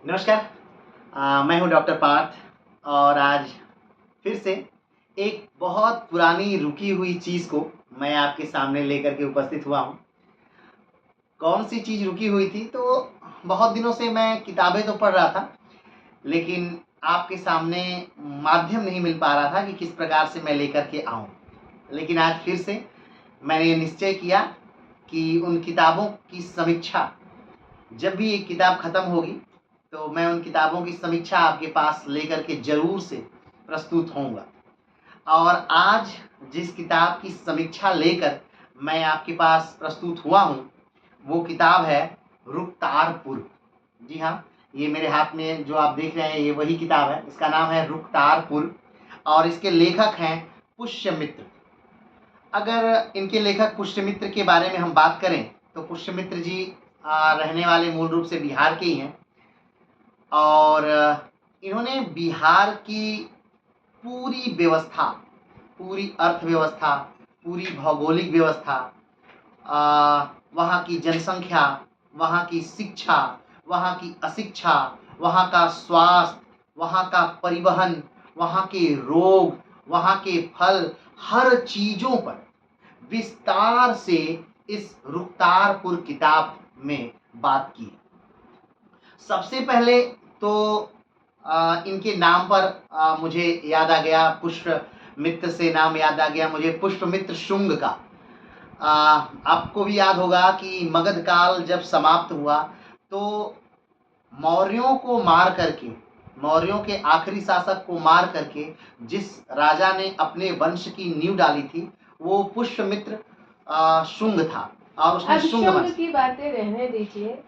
नमस्कार। मैं हूं डॉक्टर पार्थ और आज फिर से एक बहुत पुरानी रुकी हुई चीज़ को मैं आपके सामने लेकर के उपस्थित हुआ हूं। कौन सी चीज़ रुकी हुई थी? तो बहुत दिनों से मैं किताबें तो पढ़ रहा था, लेकिन आपके सामने माध्यम नहीं मिल पा रहा था कि किस प्रकार से मैं लेकर के आऊँ। लेकिन आज फिर से मैंने ये निश्चय किया कि उन किताबों की समीक्षा, जब भी एक किताब खत्म होगी तो मैं उन किताबों की समीक्षा आपके पास लेकर के ज़रूर से प्रस्तुत होऊँगा। और आज जिस किताब की समीक्षा लेकर मैं आपके पास प्रस्तुत हुआ हूँ, वो किताब है रुकतारपुर। जी हाँ, ये मेरे हाथ में जो आप देख रहे हैं ये वही किताब है। इसका नाम है रुकतारपुर और इसके लेखक हैं पुष्यमित्र। अगर इनके लेखक पुष्यमित्र के बारे में हम बात करें तो पुष्यमित्र जी रहने वाले मूल रूप से बिहार के ही हैं और इन्होंने बिहार की पूरी व्यवस्था, पूरी अर्थव्यवस्था, पूरी भौगोलिक व्यवस्था, वहाँ की जनसंख्या, वहाँ की शिक्षा, वहाँ की अशिक्षा, वहाँ का स्वास्थ्य, वहाँ का परिवहन, वहाँ के रोग, वहाँ के फल, हर चीज़ों पर विस्तार से इस रुकतारपुर किताब में बात की है। सबसे पहले तो इनके नाम पर मुझे याद आ गया, पुष्यमित्र से नाम याद आ गया मुझे पुष्यमित्र शुंग का। आपको भी याद होगा कि मगध काल जब समाप्त हुआ तो मौर्यों को मार करके, मौर्यों के आखिरी शासक को मार करके जिस राजा ने अपने वंश की नींव डाली थी वो पुष्यमित्र शुंग था और उसने अब शुंग शुंग वंश। की बातें रहने दीजिए।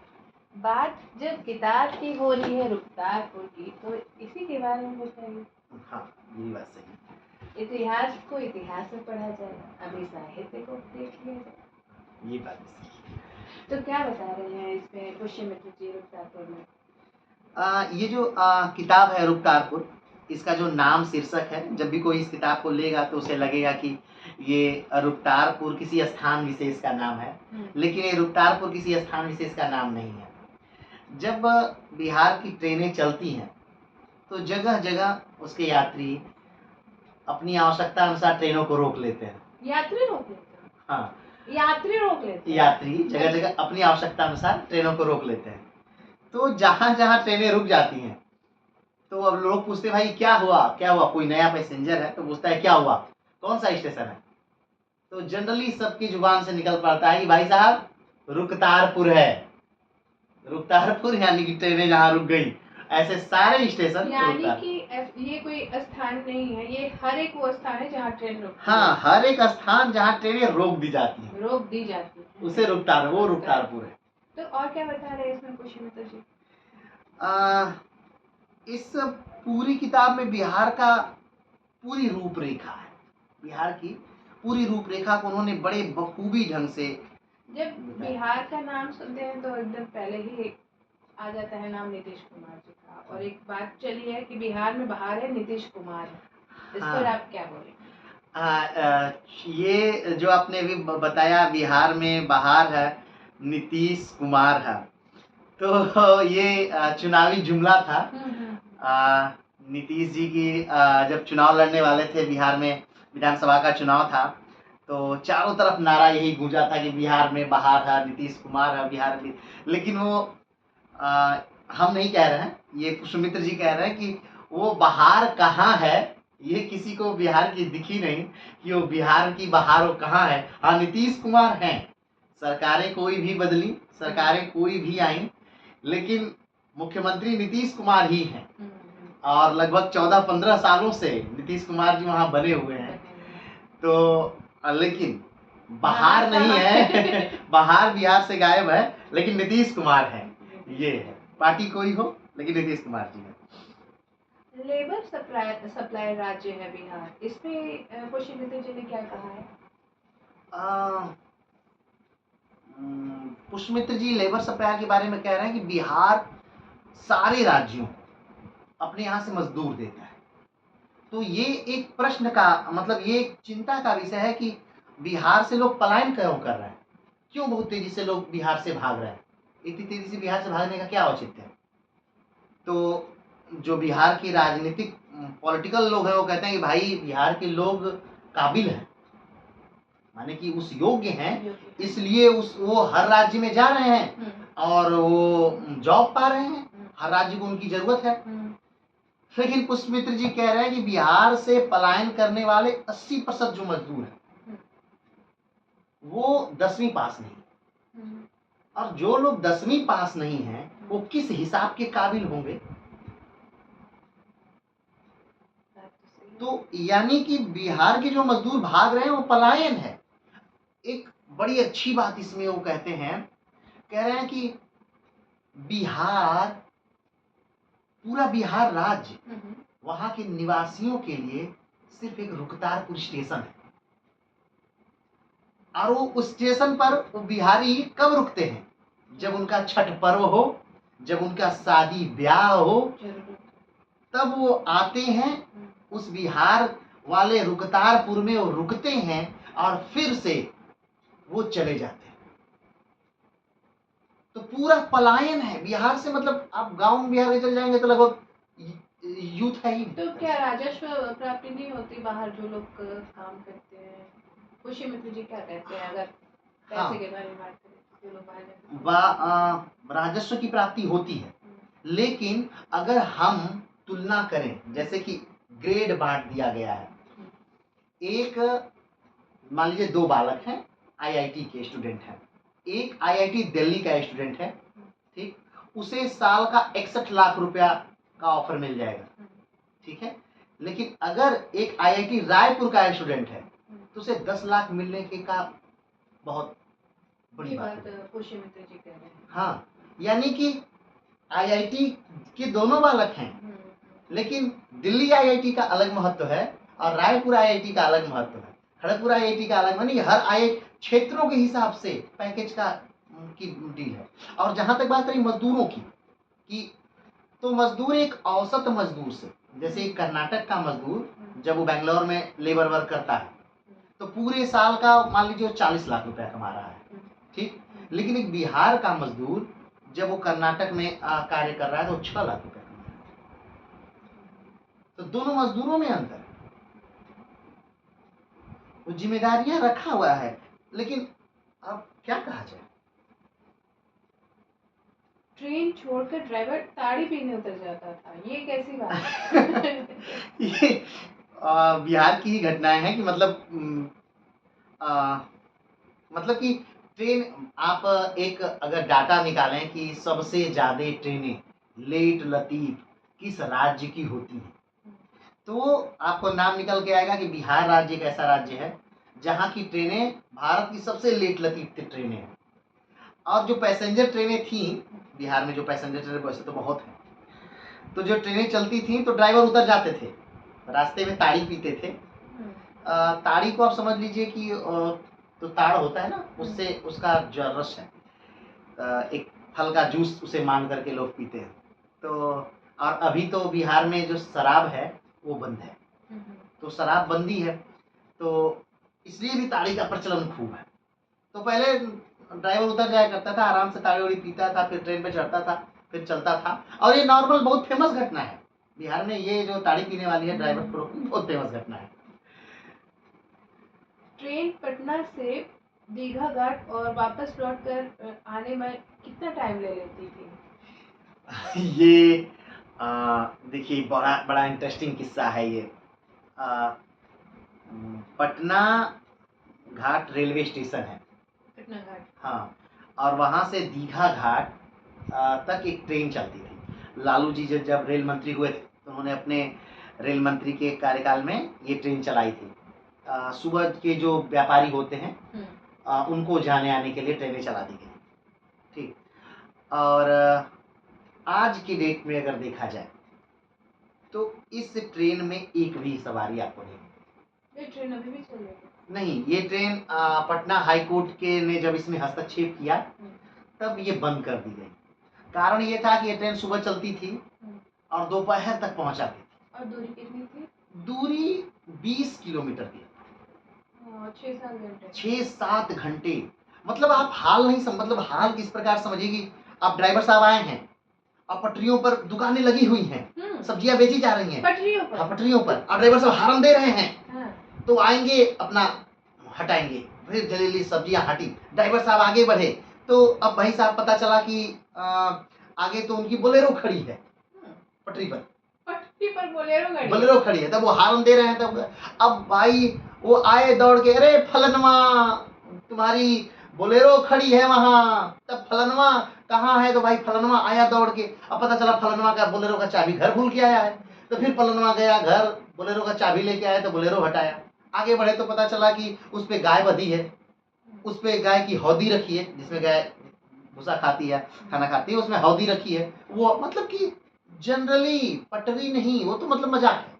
बात जब किताब की हो रही है रुकतारपुर की, तो इसी के बारे में बताइए। हाँ, यही बात सही है। इतिहास को इतिहास में पढ़ा जाए, अभी साहित्य को देख लिया जाए। ये बात भी सही है। तो क्या बता रहे हैं इसमें पुष्यमित्र जी रुकतारपुर में? ये जो किताब है रुकतारपुर, इसका जो नाम शीर्षक है, जब भी कोई इस किताब को लेगा तो उसे लगेगा कि ये रुकतारपुर किसी स्थान विशेष का नाम है, लेकिन ये रुकतारपुर किसी स्थान विशेष का नाम नहीं है। जब बिहार की ट्रेनें चलती हैं तो जगह जगह उसके यात्री अपनी आवश्यकता अनुसार ट्रेनों को रोक लेते हैं। यात्री रोक लेते हैं? हाँ, यात्री रोक लेते हैं? यात्री जगह जगह अपनी आवश्यकता अनुसार ट्रेनों को रोक लेते हैं। तो जहाँ जहाँ ट्रेनें रुक जाती हैं तो अब लोग पूछते भाई क्या हुआ, क्या हुआ, कोई नया पैसेंजर है तो पूछता है क्या हुआ, कौन सा स्टेशन है। तो जनरली सबकी जुबान से निकल पड़ता है कि भाई साहब रुकतारपुर है। रुकतारपुर यानी कि ट्रेनें जहाँ रुक गई, ऐसे सारे स्टेशन यानी कि ये कोई स्थान नहीं है, ये हर एक वो स्थान है जहाँ ट्रेन रुकती है। हाँ, हर एक स्थान जहाँ ट्रेनें रोक दी जाती हैं, रोक दी जाती है, उसे वो रुकतारपुर है। तो और क्या बता रहे हैं इसमें पुष्यमित्र जी? इस पूरी किताब में बिहार का पूरी रूपरेखा है, बिहार की पूरी रूपरेखा को उन्होंने बड़े बखूबी ढंग से। जब बिहार का नाम सुनते हैं तो एकदम पहले ही आ जाता है नाम नीतीश कुमार जी का, और एक बात चली है कि बिहार में बाहर है, नीतीश कुमार है। इस पर आप क्या बोलेंगे? ये जो आपने अभी बताया बिहार में बाहर है, नीतीश कुमार है, तो ये चुनावी जुमला था। नीतीश जी की जब चुनाव लड़ने वाले थे, बिहार में विधानसभा का चुनाव था, तो चारों तरफ नारा यही गूंजा था कि बिहार में बाहर है, नीतीश कुमार है बिहार में। लेकिन वो हम नहीं कह रहे हैं, ये पुष्यमित्र जी कह रहे हैं कि वो बाहर कहाँ है, ये किसी को बिहार की दिखी नहीं कि वो बिहार की बाहर वो कहाँ है। हाँ, नीतीश कुमार हैं, सरकारें कोई भी बदली, सरकारें कोई भी आई, लेकिन मुख्यमंत्री नीतीश कुमार ही हैं और लगभग 14-15 सालों से नीतीश कुमार जी वहाँ बने हुए हैं। तो लेकिन बाहर नहीं है बाहर बिहार से गायब है, लेकिन नीतीश कुमार है। ये है, पार्टी कोई हो लेकिन नीतीश कुमार जी है। लेबर सप्लाई राज्य है बिहार, इसमें पुष्यमित्र जी ने क्या कहा है? पुष्यमित्र जी लेबर सप्लाई के बारे में कह रहे हैं कि बिहार सारे राज्यों अपने यहाँ से मजदूर देता है। तो ये एक प्रश्न का मतलब, ये एक चिंता का विषय है कि बिहार से लोग पलायन क्यों कर रहे हैं, क्यों बहुत तेजी से लोग बिहार से भाग रहे हैं, इतनी तेजी से बिहार से भागने का क्या औचित्य है। तो जो बिहार की राजनीतिक पॉलिटिकल लोग हैं वो कहते हैं कि भाई बिहार के लोग काबिल हैं, माने कि उस योग्य हैं, इसलिए वो हर राज्य में जा रहे हैं और वो जॉब पा रहे हैं, हर राज्य को उनकी जरूरत है। लेकिन पुष्पमित्र जी कह रहे हैं कि बिहार से पलायन करने वाले 80% जो मजदूर हैं वो 10वीं पास नहीं, और जो लोग 10वीं पास नहीं हैं वो किस हिसाब के काबिल होंगे। तो यानी कि बिहार के जो मजदूर भाग रहे हैं वो पलायन है। एक बड़ी अच्छी बात इसमें वो कहते हैं, कह रहे हैं कि बिहार, पूरा बिहार राज्य वहां के निवासियों के लिए सिर्फ एक रुकतारपुर स्टेशन है, और वो उस स्टेशन पर वो बिहारी कब रुकते हैं, जब उनका छठ पर्व हो, जब उनका शादी ब्याह हो, तब वो आते हैं उस बिहार वाले रुकतारपुर में, वो रुकते हैं और फिर से वो चले जाते हैं। तो पूरा पलायन है बिहार से, मतलब आप गांव में बिहार के चले जाएंगे तो लगभग यूथ है ही। तो क्या राजस्व प्राप्ति नहीं होती बाहर जो लोग काम करते हैं? पुष्पमित्र जी क्या कहते हैं अगर पैसे के बारे में बात करें, जो लोग बाहर जाते हैं? राजस्व की प्राप्ति होती है, लेकिन अगर हम तुलना करें, जैसे कि ग्रेड बांट दिया गया है, एक मान लीजिए 2 बालक हैं, आईआईटी के स्टूडेंट हैं, एक आईआईटी दिल्ली का स्टूडेंट है, ठीक, उसे साल का 61 लाख रुपया का ऑफर मिल जाएगा, ठीक है। लेकिन अगर एक आईआईटी रायपुर का स्टूडेंट है तो उसे 10 लाख मिलने के का बहुत बड़ी बात है। पुष्पमित्र जी कह रहे हैं। हाँ, यानी कि आईआईटी के दोनों बालक हैं, लेकिन दिल्ली आईआईटी का अलग महत्व है और रायपुर आईआईटी का अलग महत्व है, खड़गपुर आईआईटी का अलग, मानी हर आईआईटी क्षेत्रों के हिसाब से पैकेज का की डील है। और जहां तक बात रही मजदूरों की, कि तो मजदूर एक औसत मजदूर से, जैसे एक कर्नाटक का मजदूर जब वो बेंगलोर में लेबर वर्क करता है तो पूरे साल का मान लीजिए 40 लाख रुपया कमा रहा है, ठीक। लेकिन एक बिहार का मजदूर जब वो कर्नाटक में कार्य कर रहा है तो 6 लाख रुपया कमा रहा है। तो दोनों मजदूरों में अंतर है, वो जिम्मेदारियां रखा हुआ है, लेकिन अब क्या कहा जाए। ट्रेन छोड़कर ड्राइवर ताड़ी पीने उतर जाता था, ये कैसी बात है? ये बिहार की ही घटनाएं हैं कि मतलब कि ट्रेन, आप एक अगर डाटा निकालें कि सबसे ज्यादा ट्रेनें लेट लतीफ किस राज्य की होती हैं, तो आपको नाम निकल के आएगा कि बिहार राज्य एक ऐसा राज्य है जहाँ की ट्रेनें भारत की सबसे लेट लतीफ ट्रेनें हैं। और जो पैसेंजर ट्रेनें थी बिहार में, जो पैसेंजर ट्रेनें वैसे तो बहुत हैं, तो जो ट्रेनें चलती थी तो ड्राइवर उतर जाते थे, रास्ते में ताड़ी पीते थे। ताड़ी को आप समझ लीजिए कि तो ताड़ होता है ना, उससे उसका जो रस है, एक फल का जूस उसे मान करके लोग पीते हैं। तो और अभी तो बिहार में जो शराब है वो बंद है, तो शराब बंदी है, तो इसलिए भी ताड़ी का प्रचलन खूब है। तो पहले ड्राइवर उतर जाया करता था, आराम से ताड़ी उड़ी पीता था, फिर ट्रेन पे चढ़ता था, फिर चलता था। और ये नॉर्मल बहुत फेमस घटना है बिहार में, ये जो ताड़ी पीने वाली है ड्राइवर को बहुत फेमस घटना है। ट्रेन पटना से दीघा घाट और वापस लौट कर आने में कितना टाइम ले लेती थी? ये देखिए बड़ा इंटरेस्टिंग किस्सा है ये। पटना घाट रेलवे स्टेशन है, पटना घाट, हाँ, और वहाँ से दीघा घाट तक एक ट्रेन चलती थी। लालू जी जब रेल मंत्री हुए थे तो उन्होंने अपने रेल मंत्री के कार्यकाल में ये ट्रेन चलाई थी। सुबह के जो व्यापारी होते हैं उनको जाने आने के लिए ट्रेनें चला दी गई, ठीक। और आज की डेट में अगर देखा जाए तो इस ट्रेन में एक भी सवारी आपको नहीं मिलेगी। ये ट्रेन अभी भी चल रही है? नहीं, ये ट्रेन पटना हाई कोर्ट के ने जब इसमें हस्तक्षेप किया तब ये बंद कर दी गई। कारण ये था कि ये ट्रेन सुबह चलती थी और दोपहर तक पहुंचाती थी। और दूरी कितनी थी? दूरी 20 किलोमीटर की, 6-7 घंटे। मतलब आप हाल नहीं मतलब हाल किस प्रकार समझिए कि आप ड्राइवर साहब आए हैं और पटरियों पर दुकानें लगी हुई हैं, सब्जियां बेची जा रही हैं पटरियों पर। हाँ, पटरियों पर, और ड्राइवर साहब हॉर्न दे रहे हैं। हाँ। तो आएंगे अपना हटाएंगे, फिर जल्दी सब्जियां हटी, ड्राइवर साहब आगे बढ़े, तो अब भाई साहब पता चला कि आगे तो उनकी बोलेरो खड़ी है पटरी पर, पटरी पर बोलेरो बोलेरो खड़ी है। तब वो हॉर्न दे रहे हैं, तब अब भाई वो आए दौड़ के, अरे फलनवा तुम्हारी बोलेरो खड़ी है वहां। तब फलनवा कहाँ है, तो भाई फलनवा आया दौड़ के, अब पता चला फलनवा का बोलेरो का चाबी घर भूल के आया है। तो फिर फलनवा गया घर, बोलेरो का चाबी लेके आया, तो बोलेरो हटाया। आगे बढ़े तो पता चला कि उस पे गाय बधी है, उस पे गाय की हौदी रखी है, जिसमें गाय भूसा खाती है, खाना खाती है, उसमें हौदी रखी है। वो मतलब कि जनरली पटरी नहीं, वो तो मतलब मजाक है।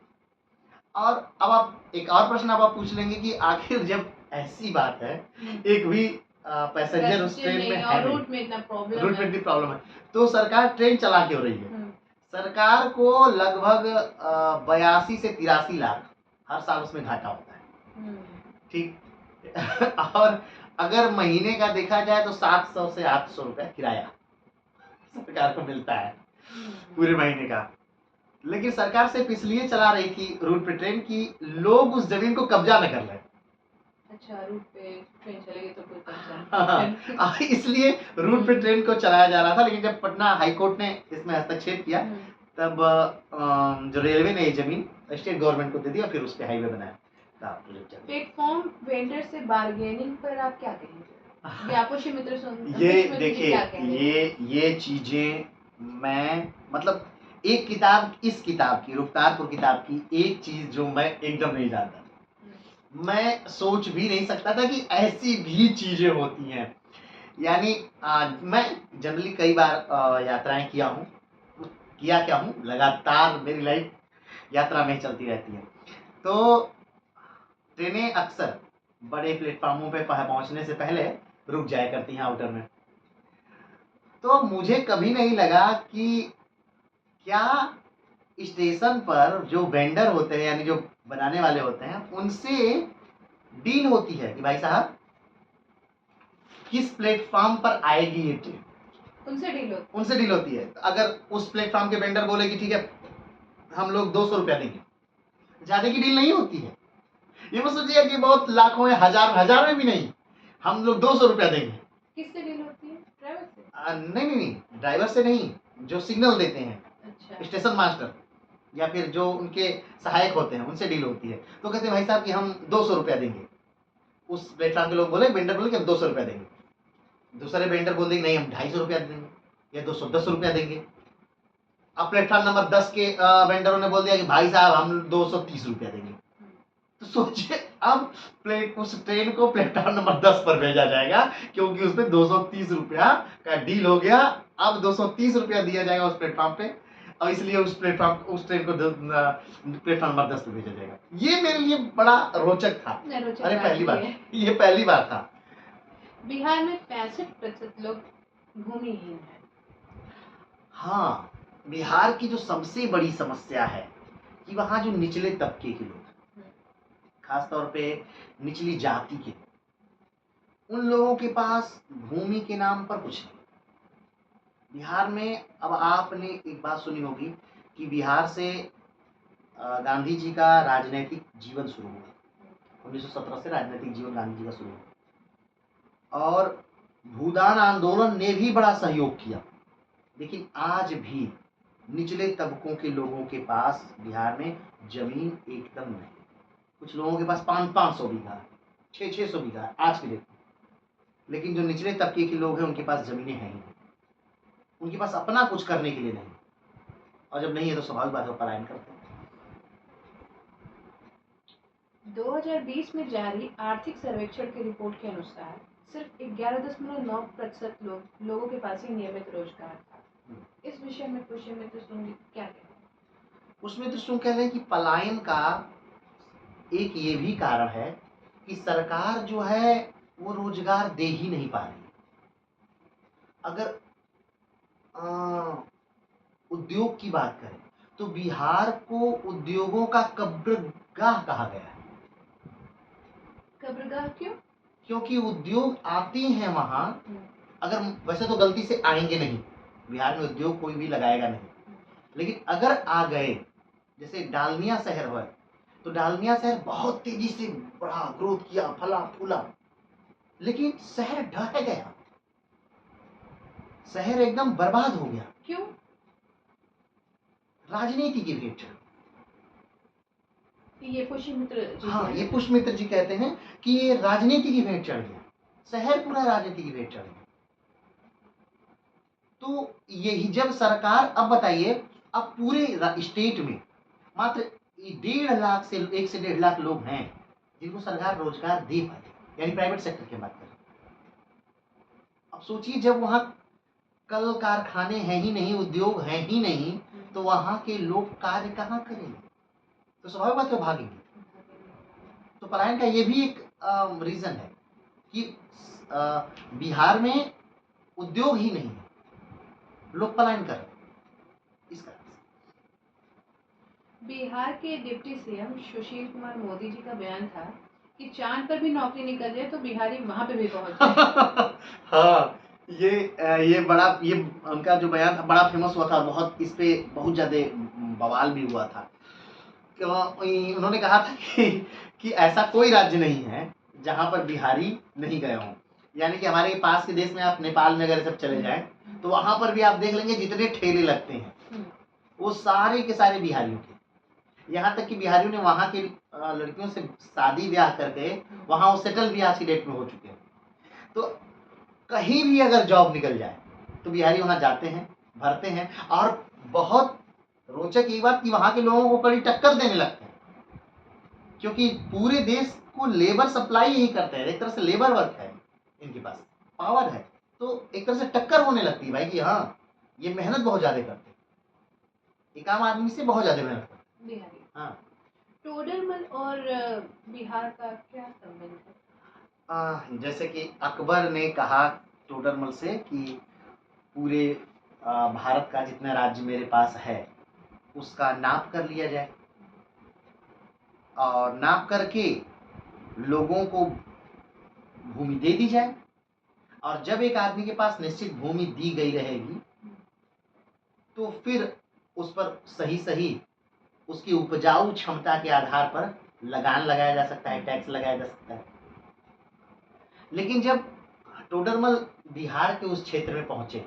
और अब आप एक और प्रश्न अब आप पूछ लेंगे कि आखिर जब ऐसी बात है, एक भी पैसेंजर उस ट्रेन में है नहीं, रूट में इतना प्रॉब्लम रूट में इतनी प्रॉब्लम है, तो सरकार ट्रेन चला क्यों रही है? सरकार को लगभग 82 से 83 लाख हर साल उसमें घाटा होता है, ठीक। और अगर महीने का देखा जाए तो 700 से 800 रुपए किराया सरकार को मिलता है पूरे महीने का। लेकिन सरकार सिर्फ इसलिए चला रही थी रूट पे ट्रेन की लोग उस जमीन को कब्जा न कर लें। अच्छा, रूट पे ट्रेन चलेगी तो कोई कब्जा हाँ, इसलिए रूट पे ट्रेन को चलाया जा रहा था। लेकिन जब पटना हाई कोर्ट ने इसमें हस्तक्षेप किया, तब जो रेलवे ने ये जमीन स्टेट गवर्नमेंट को दे दी और फिर उस पे हाईवे बनाया। प्लेटफॉर्म वेंडर से बार्गेनिंग पर आप क्या कहेंगे? व्यापारी मित्र ये देखिए, ये चीजें मैं मतलब एक किताब, इस किताब की, रुखतारपुर किताब की एक चीज जो मैं एकदम नहीं जानता, मैं सोच भी नहीं सकता था कि ऐसी भी चीजें होती हैं। यानी मैं जनरली कई बार यात्राएं किया क्या हूँ, लगातार मेरी लाइफ यात्रा में चलती रहती है। तो ट्रेनें अक्सर बड़े प्लेटफार्मों पे पहुंचने से पहले रुक जाया करती हैं आउटर में। तो मुझे कभी नहीं लगा कि क्या स्टेशन पर जो वेंडर होते हैं, यानी जो बनाने वाले होते हैं, उनसे डील होती है कि भाई साहब किस प्लेटफार्म पर आएगी ये ट्रेन, उनसे डील होती है। अगर उस प्लेटफार्म के वेंडर बोले कि ठीक है हम लोग 200 रुपया देंगे, ज्यादा की डील नहीं होती है। ये मत सोचिए कि बहुत लाखों में, हजार में भी नहीं, हम लोग 200 रुपया देंगे। किससे डील होती है? ड्राइवर से? नहीं, ड्राइवर से नहीं, जो सिग्नल देते हैं, अच्छा। स्टेशन मास्टर या फिर जो उनके सहायक होते हैं, उनसे डील होती है। तो कहते हैं भाई साहब कि हम 200 रुपया देंगे। उस प्लेटफार्म के लोग बोले, वेंडर बोले कि हम 200 रुपया देंगे। दूसरे वेंडर बोल देंगे नहीं हम 250 रुपया देंगे या 210 रुपया देंगे। अब प्लेटफार्म नंबर 10 के वेंडरों ने बोल दिया कि भाई साहब हम 230 रुपया देंगे। तो सोचिए अब उस ट्रेन को प्लेटफार्म नंबर 10 पर भेजा जाएगा, क्योंकि उसमें 230 रुपया का डील हो गया। अब 230 रुपया दिया जाएगा उस प्लेटफार्म पे, और इसलिए उस ट्रेन को प्लेटफार्म नंबर 10 पे भेजा जाएगा। ये मेरे लिए बड़ा रोचक था। अरे ये पहली बार था। बिहार में 65% लोग भूमिहीन हैं। हाँ, बिहार की जो सबसे बड़ी समस्या है कि वहाँ जो निचले तबके के लोग, खासतौर पे निचली जाति के, उन लोगों के पास भूमि के नाम पर कुछ नहीं। बिहार में अब आपने एक बात सुनी होगी कि बिहार से गांधी जी का राजनीतिक जीवन शुरू हुआ। 1917 से राजनीतिक जीवन गांधी जी का शुरू हुआ और भूदान आंदोलन ने भी बड़ा सहयोग किया। लेकिन आज भी निचले तबकों के लोगों के पास बिहार में जमीन एकदम नहीं। कुछ लोगों के पास 500 बीघा, 600 बीघा आज के डेट में। लेकिन जो निचले तबके के लोग हैं उनके पास जमीनें हैं ही नहीं, उनके पास अपना कुछ करने के लिए नहीं। और जब नहीं है तो स्वाभाविक बात है पलायन करते हैं। 2020 में जारी आर्थिक सर्वेक्षण की रिपोर्ट के अनुसार सिर्फ 11.9% लोगों के पास ही नियमित रोजगार था। इस विषय में पुष्यमित्र सुंग क्या कहते हैं? पुष्यमित्र सुंग कह रहे हैं कि पलायन का एक ये भी कारण है कि सरकार जो है वो रोजगार दे ही नहीं पा रही। अगर उद्योग की बात करें तो बिहार को उद्योगों का कब्रगाह कहा गया है। कब्रगाह क्यों? क्योंकि उद्योग आते हैं वहां, अगर वैसे तो गलती से आएंगे नहीं, बिहार में उद्योग कोई भी लगाएगा नहीं। लेकिन अगर आ गए, जैसे डालमिया शहर है, तो डालमिया शहर बहुत तेजी से बढ़ा, ग्रोथ किया, फला फूला, लेकिन शहर ढह गया, शहर एकदम बर्बाद हो गया। क्यों? राजनीति की भेंट चढ़। ये पुष्यमित्र जी हाँ, कह रहे ये हैं। पुष्यमित्र जी कहते हैं कि ये राजनीति की भेंट चढ़ गया, शहर पूरा राजनीति की भेंट चढ़ गया। तो यही जब सरकार, अब बताइए, अब पूरे स्टेट में मात्र 1.5 लाख से 1 से 1.5 लाख लोग हैं जिनको सरकार रोजगार दे पाए, यानी प्राइवेट सेक्टर की बात करें। अब सोचिए, जब वहाँ कल कारखाने हैं ही नहीं, उद्योग हैं ही नहीं, तो वहाँ के लोग कार्य कहाँ करेंगे? तो स्वाभाविक बात है भागेंगे। तो पलायन का ये भी एक रीजन है कि बिहार में उद्योग ही नहीं है, लोग पलायन कर रहे हैं इस कारण से। बिहार के डिप्टी सीएम सुशील कुमार मोदी जी का बयान था कि चांद पर भी नौकरी निकल जाए तो बिहारी वहां पे भी पहुंच जाए। हाँ, ये बड़ा, ये उनका जो बयान था बड़ा फेमस हुआ था, बहुत इस पे बहुत ज्यादा बवाल भी हुआ था। उन्होंने कहा था कि ऐसा कोई राज्य नहीं है जहां पर बिहारी नहीं गए हों। यानी कि हमारे पास के देश में आप नेपाल में अगर सब चले जाएं तो वहां पर भी आप देख लेंगे जितने ठेले लगते हैं वो सारे के सारे बिहारियों के। यहाँ तक कि बिहारियों ने वहाँ की लड़कियों से शादी ब्याह करके वहाँ वो सेटल भी आज की डेट में हो चुके हैं। तो कहीं भी अगर जॉब निकल जाए तो बिहारी वहाँ जाते हैं, भरते हैं, और बहुत रोचक ये बात कि वहाँ के लोगों को कड़ी टक्कर देने लगते हैं, क्योंकि पूरे देश को लेबर सप्लाई यही करते हैं, एक तरह से लेबर वर्क है इनके पास, पावर है, तो एक तरह से टक्कर होने लगती है भाई कि हाँ ये मेहनत बहुत ज्यादा करते हैं, एक आम आदमी से बहुत ज्यादा मेहनत करते हैं बिहारी। हाँ। टोडरमल और बिहार का क्या संबंध है? जैसे कि अकबर ने कहा टोडरमल से कि पूरे भारत का जितना राज्य मेरे पास है उसका नाप कर लिया जाए, और नाप करके लोगों को भूमि दे दी जाए, और जब एक आदमी के पास निश्चित भूमि दी गई रहेगी तो फिर उस पर सही सही उसकी उपजाऊ क्षमता के आधार पर लगान लगाया जा सकता है, टैक्स लगाया जा सकता है। लेकिन जब टोडरमल बिहार के उस क्षेत्र में पहुंचे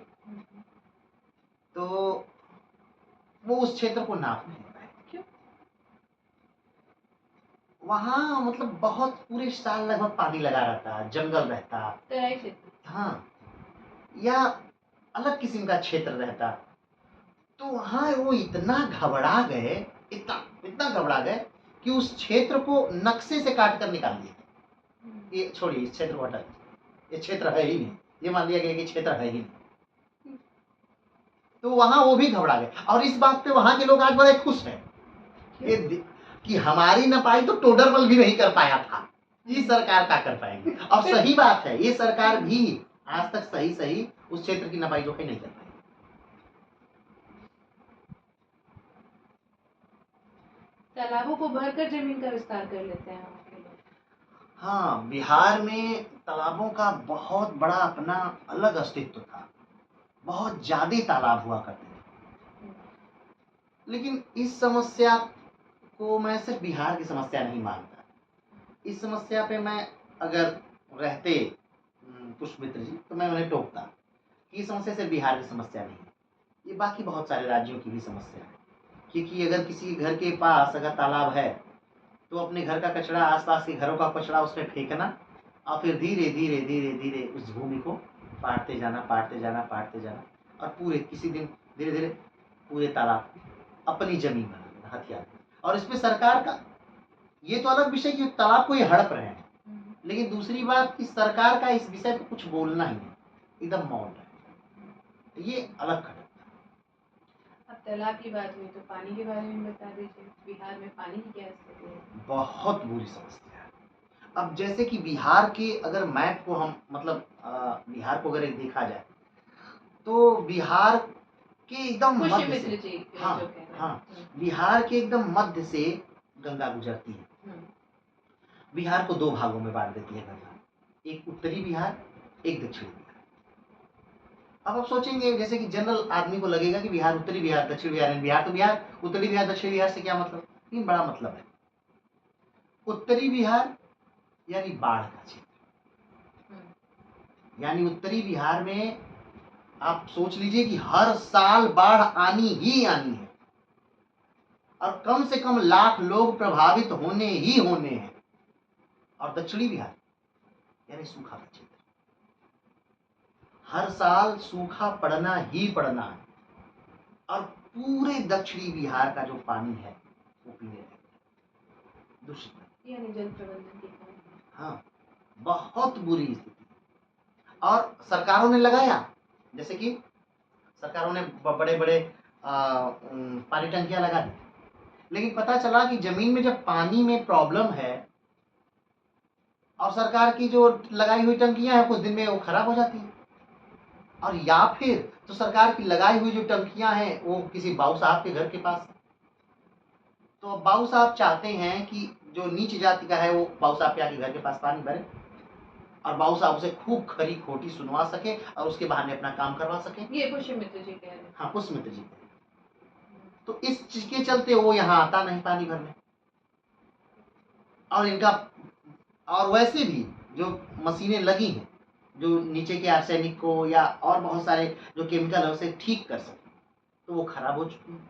तो वो उस क्षेत्र को नाप नहीं पाए। क्यों? वहाँ मतलब बहुत पूरे साल लगभग पानी लगा रहता, जंगल रहता, तराई क्षेत्र। हाँ, या अलग किस्म का क्षेत्र रहता, तो वहाँ वो इतना घबरा गए, इतना इतना घबरा गए कि उस क्षेत्र को नक्शे से काट कर निकाल दिया। ये छोड़िए, इस क्षेत्र को हटा दीजिए, ये क्षेत्र है ही नहीं, ये मान लिया गया कि क्षेत्र है ही नहीं। तो वहाँ वो भी घबरा गए, और इस बात पे वहाँ के लोग आज बड़े खुश हैं कि हमारी नपाई तो टोडरमल भी नहीं कर पाया था, ये सरकार क्या कर पाएगी। और सही बात है, ये सरकार भी आज तक सही सही उस क्षेत्र की नपाई जोखी नहीं कर पाई। तालाबों को भरकर जमीन का विस्तार कर लेते हैं वहाँ के लोग। हाँ, बिहार में तालाबों का बहुत बड़ा अपना अलग अस्तित्व था, बहुत ज्यादा तालाब हुआ करते थे। लेकिन इस समस्या को मैं सिर्फ बिहार की समस्या नहीं मानता, इस समस्या पे मैं अगर रहते पुष्पमित्र जी तो मैं उन्हें टोकता कि ये समस्या सिर्फ बिहार की समस्या नहीं है, ये बाकी बहुत सारे राज्यों की भी समस्या है। क्योंकि अगर किसी घर के पास अगर तालाब है तो अपने घर का कचरा, आसपास के घरों का कचरा उसमें फेंकना, और फिर धीरे धीरे धीरे धीरे उस भूमि को पाटते जाना, पाटते जाना, पाटते जाना, और पूरे किसी दिन धीरे धीरे पूरे तालाब अपनी जमीन बना देना हथियार। और इसमें सरकार का ये तो अलग विषय कि तालाब को ये हड़प रहे हैं, लेकिन दूसरी बात कि सरकार का इस विषय पर कुछ बोलना ही नहीं, एकदम मौन है, ये अलग खटक। अब तालाब की बात हुई तो पानी के बारे में बता दीजिए, बिहार में पानी की क्या स्थिति है? बहुत बुरी समस्या है। अब जैसे कि बिहार के अगर मैप को हम मतलब बिहार को अगर एक देखा जाए तो बिहार के एकदम मध्य पुष्यमित्र से, जी हाँ जो कह रहे हैं। हाँ, बिहार के एकदम मध्य से गंगा गुजरती है। बिहार को 2 भागों में बांट देती है गंगा, एक उत्तरी बिहार, एक दक्षिणी बिहार। अब आप सोचेंगे जैसे कि जनरल आदमी को लगेगा कि बिहार उत्तरी बिहार दक्षिण बिहार है। बिहार तो बिहार, उत्तरी बिहार दक्षिण बिहार से क्या मतलब? नहीं, बड़ा मतलब है। उत्तरी बिहार यानी बाढ़ का क्षेत्र, यानी उत्तरी बिहार में आप सोच लीजिए कि हर साल बाढ़ आनी ही आनी है और कम से कम लाख लोग प्रभावित होने ही होने हैं। और दक्षिणी बिहार यानी सूखा का क्षेत्र, हर साल सूखा पड़ना ही पड़ना है और पूरे दक्षिणी बिहार का जो पानी है वो पीने लायक दूषित है, यानी जल प्रबंधन की कमी है। हाँ, बहुत बुरी स्थिति। और सरकारों ने लगाया, जैसे कि सरकारों ने बड़े बड़े पानी टंकियां लगा दी, लेकिन पता चला कि जमीन में जब पानी में प्रॉब्लम है और सरकार की जो लगाई हुई टंकियां हैं कुछ दिन में वो खराब हो जाती हैं, और या फिर तो सरकार की लगाई हुई जो टंकियां हैं वो किसी बाबू साहब के घर के पास है। तो अब बाबू साहब चाहते हैं कि जो नीच जाति का है वो बाबू साहब के आके घर के पास पानी भरे और बाबू साहब उसे खूब खरी खोटी सुनवा सके और उसके बहाने अपना काम करवा सके। ये पुष्यमित्र जी कह रहे हैं। हाँ, पुष्यमित्र जी। तो इस चीज के चलते वो यहाँ आता नहीं पानी भरने। और इनका, और वैसे भी जो मशीनें लगी हैं जो नीचे के आर्सेनिक को या और बहुत सारे जो केमिकल है उसे ठीक कर सके, तो वो खराब हो चुकी है।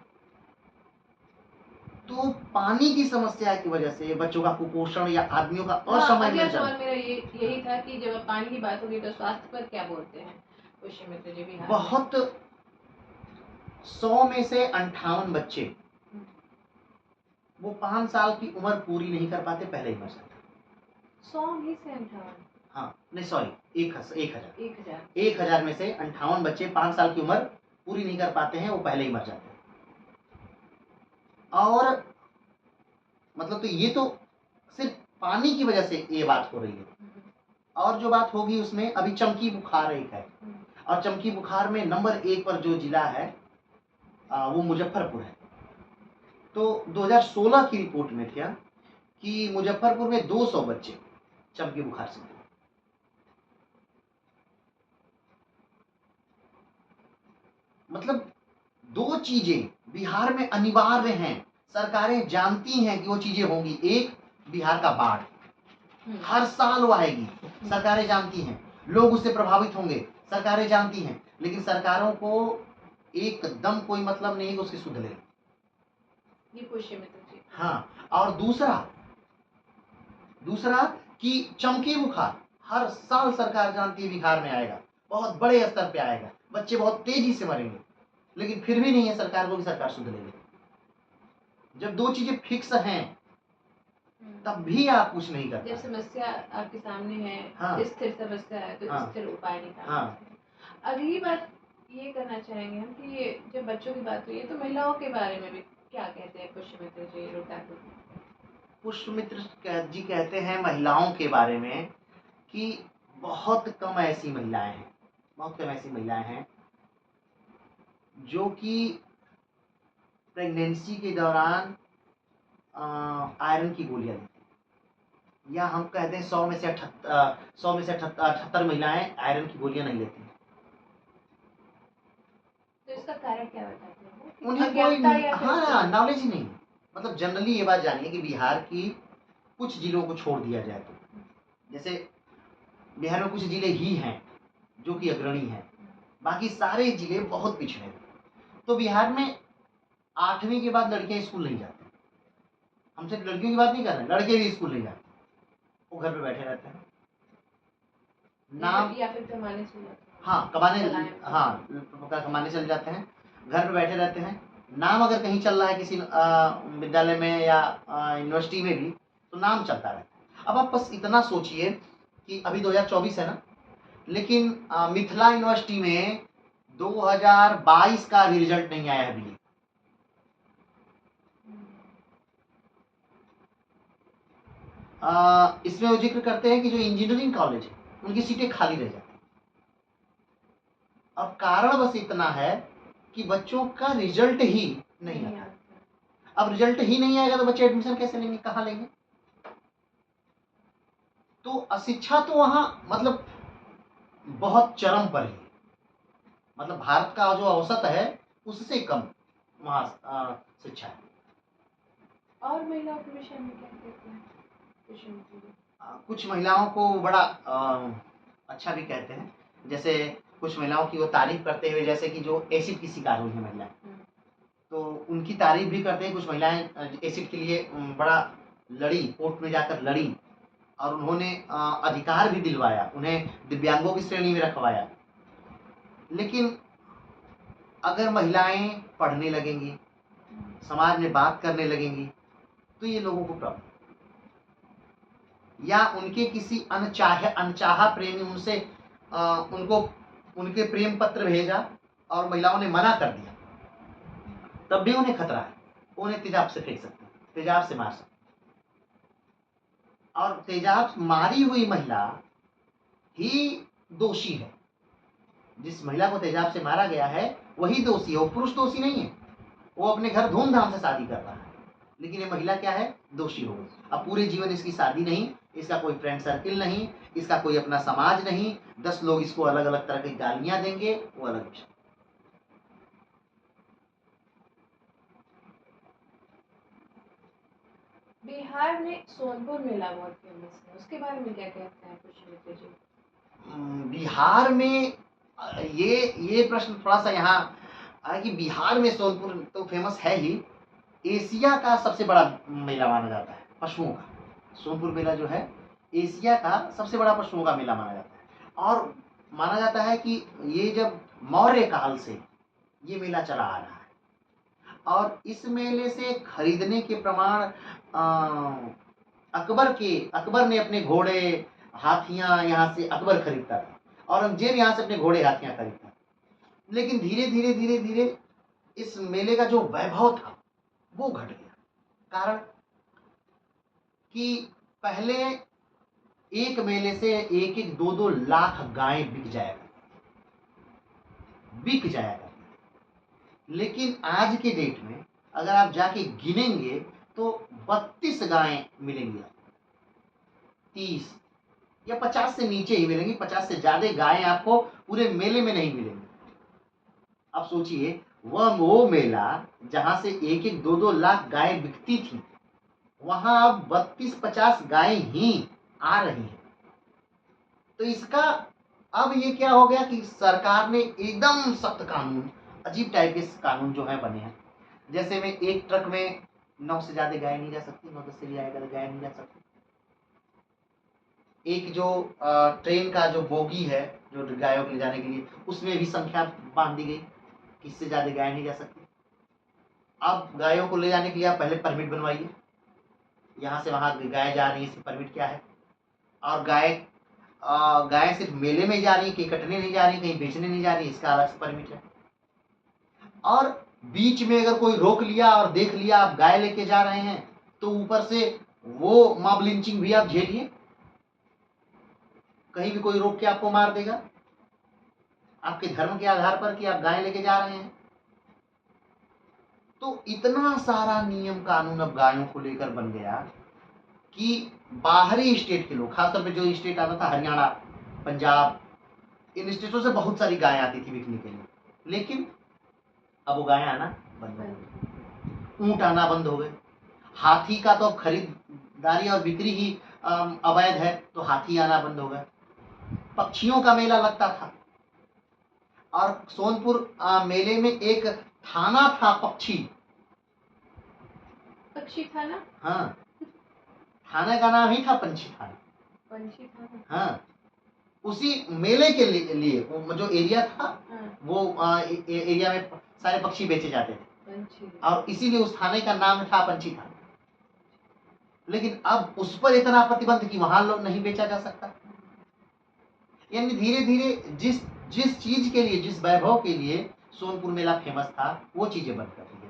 तो पानी की समस्या की वजह से बच्चों का कुपोषण या आदमियों का असमय अगला में सवाल मेरा यही था कि जब पानी की बात होगी तो स्वास्थ्य पर क्या बोलते हैं पुष्यमित्र जी बिहार में? बहुत 100 में से 58 बच्चे वो 5 साल की उम्र पूरी नहीं कर पाते, पहले ही मर जाते। 100 में से 58? हाँ, नहीं सॉरी, 1000 1000 1000 में से 58 बच्चे 5 साल की उम्र पूरी नहीं कर पाते हैं, वो पहले ही मर जाते हैं। और मतलब तो ये तो सिर्फ पानी की वजह से ये बात हो रही है। और जो बात होगी उसमें अभी चमकी बुखार एक है, और चमकी बुखार में नंबर 1 पर जो जिला है वो मुजफ्फरपुर है। तो 2016 की रिपोर्ट में था कि मुजफ्फरपुर में 200 बच्चे चमकी बुखार से मरे। मतलब दो चीजें बिहार में अनिवार्य हैं, सरकारें जानती हैं कि वो चीजें होंगी। एक, बिहार का बाढ़ हर साल वो आएगी, सरकारें जानती हैं। लोग उससे प्रभावित होंगे, सरकारें जानती हैं, लेकिन सरकारों को एकदम कोई मतलब नहीं है कि उसकी सुध ले। ये पुष्यमित्र जी। हाँ, और दूसरा कि चमकी बुखार हर साल सरकार जानती है बिहार में आएगा, बहुत बड़े स्तर पे आएगा, बच्चे बहुत तेजी से मरेंगे, लेकिन फिर भी नहीं है सरकार को कि सरकार सुध ले। जब दो चीजें फिक्स हैं तब भी आप कुछ नहीं कर जब समस्या आपके सामने है, हाँ, स्थिर समस्या है तो हाँ, स्थिर उपाय निकालना हाँ। चाहिए। अगली बात ये करना चाहेंगे हम कि ये जब बच्चों की बात हुई है तो महिलाओं के बारे में भी क्या कहते हैं पुष्यमित्र जी रोहतापुर? पुष्यमित्र जी कहते हैं महिलाओं के बारे में कि बहुत कम ऐसी महिलाएं हैं, बहुत कम ऐसी महिलाएं हैं जो कि प्रेगनेंसी के दौरान आयरन की गोलियां लेती हैं। या हम कहते हैं 100 में से 78 महिलाएं आयरन की गोलियां नहीं लेती। तो इसका कारण क्या बताते हैं? उन्हें कोई हाँ नॉलेज ही नहीं। मतलब जनरली ये बात जानिए कि बिहार की कुछ जिलों को छोड़ दिया जाए तो, जैसे बिहार में कुछ जिले ही हैं जो कि अग्रणी हैं, बाकी सारे जिले बहुत पिछड़े हैं। तो बिहार में 8वीं के बाद लड़कियां स्कूल नहीं जाती। हम सिर्फ लड़कियों की बात नहीं कर रहे हैं, लड़के भी स्कूल नहीं जाते, वो घर पे बैठे रहते हैं। नाम या फिर कमाने चले जाते हैं। हाँ, कमाने चले जाते हैं, घर पे बैठे रहते हैं। नाम अगर कहीं चल रहा है किसी विद्यालय में या यूनिवर्सिटी में भी तो नाम चलता रहता है। अब आप बस इतना सोचिए कि अभी 2024 है ना, लेकिन मिथिला यूनिवर्सिटी में 2022 का भी रिजल्ट नहीं आया अभी। इसमें वो जिक्र करते हैं कि जो इंजीनियरिंग कॉलेज है उनकी सीटें खाली रह जाती हैं। अब कारण बस इतना है कि बच्चों का रिजल्ट ही नहीं आता। अब रिजल्ट ही नहीं आएगा तो बच्चे एडमिशन कैसे लेंगे, कहाँ लेंगे? तो अशिक्षा तो वहां मतलब बहुत चरम पर है। मतलब भारत का जो औसत है उससे कम वहाँ शिक्षा है। और महिलाओं के विषय में क्या कहते हैं कृषि मंत्री जी? कुछ महिलाओं को बड़ा अच्छा भी कहते हैं, जैसे कुछ महिलाओं की वो तारीफ करते हुए, जैसे कि जो एसिड की शिकार हुई है महिलाएं, तो उनकी तारीफ भी करते हैं। कुछ महिलाएं एसिड के लिए बड़ा लड़ी, कोर्ट में जाकर लड़ी, और उन्होंने अधिकार भी दिलवाया, उन्हें दिव्यांगों की श्रेणी में रखवाया। लेकिन अगर महिलाएं पढ़ने लगेंगी, समाज में बात करने लगेंगी, तो ये लोगों को प्रॉब्लम, या उनके किसी अनचाहा प्रेमी उनसे उनको उनके प्रेम पत्र भेजा और महिलाओं ने मना कर दिया, तब भी उन्हें खतरा है, उन्हें तेजाब से फेंक सकते हैं, तेजाब से मार सकते हैं। और तेजाब मारी हुई महिला ही दोषी है। जिस महिला को तेजाब से मारा गया है वही दोषी है, वो पुरुष दोषी नहीं है। वो अपने घर धूमधाम से शादी कर रहा है, लेकिन ये महिला क्या है, दोषी हो गई। अब पूरे जीवन इसकी शादी नहीं, इसका कोई फ्रेंड सर्किल नहीं, इसका कोई अपना समाज नहीं, 10 लोग इसको अलग अलग तरह की गालियां देंगे, वो अलग विषय। बिहार में सोनपुर मेला बहुत फेमस है, उसके बारे में क्या कहते हैं कृषि मंत्री जी? बिहार में ये प्रश्न थोड़ा सा यहाँ है कि बिहार में सोनपुर तो फेमस है ही, एशिया का सबसे बड़ा मेला माना जाता है पशुओं का। सोनपुर मेला जो है एशिया का सबसे बड़ा पशुओं का मेला माना जाता है, और माना जाता है कि ये जब मौर्य काल से ये मेला चला आ रहा है, और इस मेले से खरीदने के प्रमाण अकबर ने अपने घोड़े हाथियां यहाँ से अकबर खरीदता था, औरंगजेब यहाँ से अपने घोड़े हाथियां खरीदता था। लेकिन धीरे धीरे धीरे धीरे इस मेले का जो वैभव था वो घट गया। कारण कि पहले एक मेले से 1-1, 2-2 लाख गायें बिक जाया करती। लेकिन आज के डेट में अगर आप जाके गिनेंगे तो 32 गायें मिलेंगी, 30 या 50 से नीचे ही मिलेंगी, 50 से ज्यादा गायें आपको पूरे मेले में नहीं मिलेंगी। अब सोचिए, वो मेला जहां से 1-1, 2-2 लाख गायें बिकती थी, वहां अब 32-50 गायें ही आ रही हैं। तो इसका अब ये क्या हो गया कि सरकार ने एकदम सख्त कानून, अजीब टाइप के कानून जो है बने हैं। जैसे में एक ट्रक में 9 से ज्यादा गाय नहीं जा सकती, 9-10 से ज्यादा गाय नहीं जा सकती। एक जो ट्रेन का जो बोगी है जो गायों को ले जाने के लिए, उसमें भी संख्या बांध दी गई कि इससे ज्यादा गाय नहीं जा सकती। अब गायों को ले जाने के लिए आप पहले परमिट बनवाइए, यहाँ से वहां गाय जा रही है, इसकी परमिट क्या है। और गाय सिर्फ मेले में जा रही है, कहीं कटने नहीं जा रही, कहीं बेचने नहीं जा रही, इसका अलग से परमिट है। और बीच में अगर कोई रोक लिया और देख लिया आप गाय लेके जा रहे हैं, तो ऊपर से वो मॉब लिंचिंग भी आप झेलिए, कहीं भी कोई रोक के आपको मार देगा आपके धर्म के आधार पर कि आप गाय लेके जा रहे हैं। तो इतना सारा नियम कानून अब गायों को लेकर बन गया कि बाहरी स्टेट के लोग, खासतौर पे जो स्टेट आता था हरियाणा, पंजाब, इन स्टेटों से बहुत सारी गायें आती थी बिकने के लिए, लेकिन अब वो गायें आना बंद हो गई, ऊंट आना बंद हो गए। हाथी का तो अब खरीदारी और बिक्री ही अवैध है, तो हाथी आना बंद हो गए। पक्षियों का मेला लगता था, और सोनपुर मेले में एक थाना था पक्षी थाना, हाँ, थाना का नाम ही था पंछी थाना। पंछी थाना, हाँ, उसी मेले के लिए वो जो एरिया था, वो एरिया में सारे पक्षी बेचे जाते थे, और इसीलिए उस थाने का नाम था पंछी थाना। लेकिन अब उस पर इतना प्रतिबंध कि वहां लोग नहीं बेचा जा सकता। यानी धीरे धीरे जिस चीज के लिए, जिस वैभव के लिए सोनपुर मेला फेमस था, वो चीजें बंद कर दी गई।